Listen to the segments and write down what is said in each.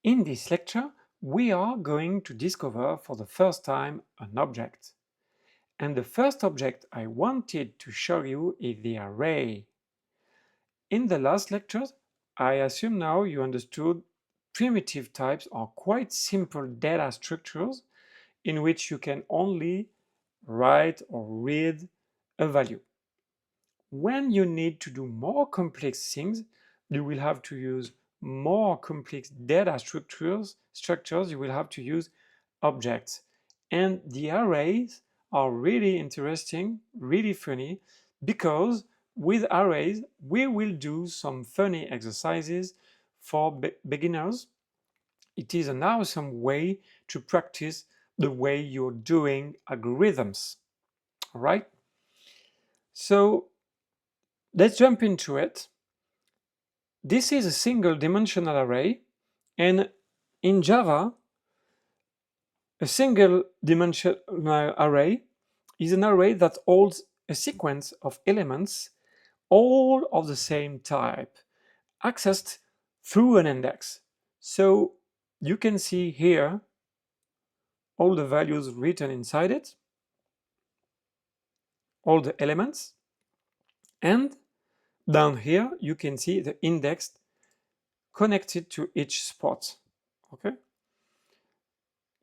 In this lecture, we are going to discover for the first time an object. And the first object I wanted to show you is the array. In the last lectures, I assume now you understood primitive types are quite simple data structures in which you can only write or read a value. When you need to do more complex things, you will have to use more complex data structures, you will have to use objects. And the arrays are really interesting, really funny, because with arrays, we will do some funny exercises for beginners. It is an awesome way to practice the way you're doing algorithms. All right? So let's jump into it. This is a single dimensional array, and in Java, a single dimensional array is an array that holds a sequence of elements, all of the same type, accessed through an index. So you can see here all the values written inside it, all the elements, and down here you can see the index connected to each spot. Okay.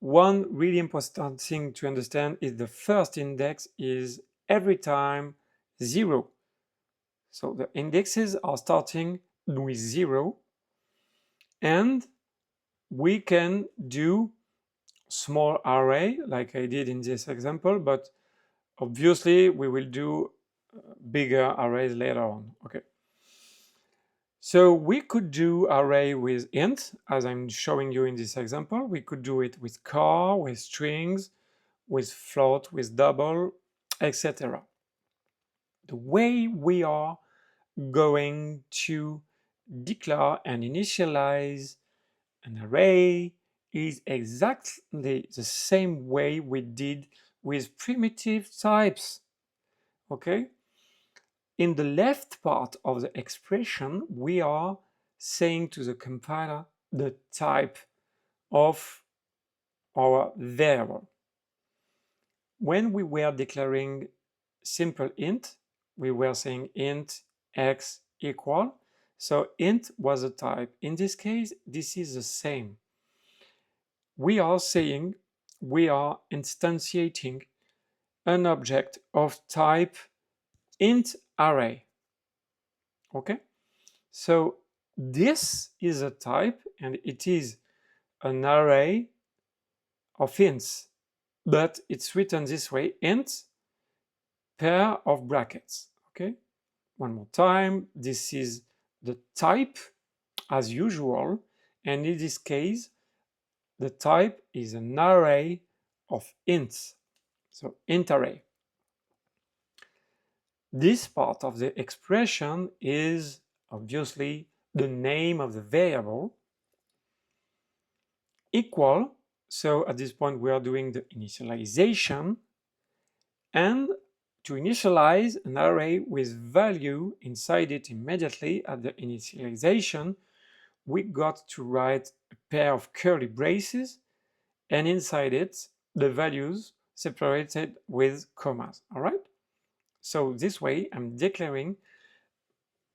One really important thing to understand is the first index is every time 0. So the indexes are starting with 0, and we can do small array like I did in this example, but obviously we will do bigger arrays later on. Okay. So we could do array with int, as I'm showing you in this example. We could do it with char, with strings, with float, with double, etc. The way we are going to declare and initialize an array is exactly the same way we did with primitive types. Okay? In the left part of the expression, we are saying to the compiler the type of our variable. When we were declaring simple int, we were saying int x equal. So int was a type. In this case, this is the same. We are saying we are instantiating an object of type int array. Okay? So this is a type, and it is an array of ints, but it's written this way, int pair of brackets. Okay? One more time, this is the type as usual, and in this case, the type is an array of ints. So int array. This part of the expression is obviously the name of the variable. Equal, so at this point we are doing the initialization, and to initialize an array with value inside it immediately at the initialization, we got to write a pair of curly braces, and inside it the values separated with commas. All right, so this way I'm declaring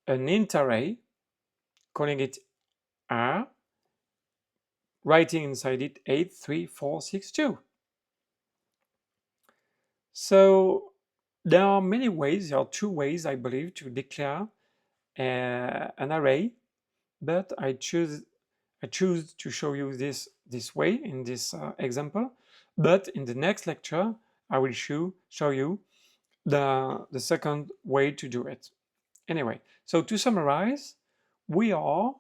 an int array, calling it r, writing inside it 8, 3, 4, 6, 2. So there are many ways, there are two ways I believe to declare an array, but I choose to show you this way in this example. But in the next lecture I will show you the second way to do it. Anyway, so to summarize, we are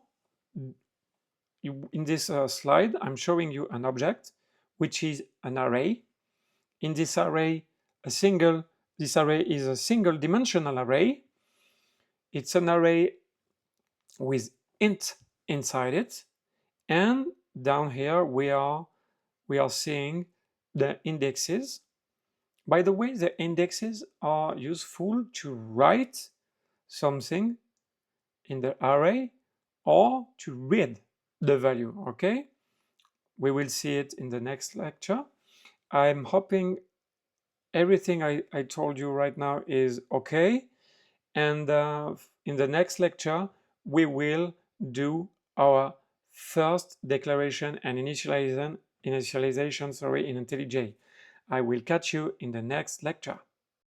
in this slide I'm showing you an object which is an array. In this array, this array is a single dimensional array. It's an array with int inside it, and down here we are seeing the indexes. By the way, the indexes are useful to write something in the array or to read the value. Okay, we will see it in the next lecture. I'm hoping everything I told you right now is okay. And in the next lecture, we will do our first declaration and initialization in IntelliJ. I will catch you in the next lecture.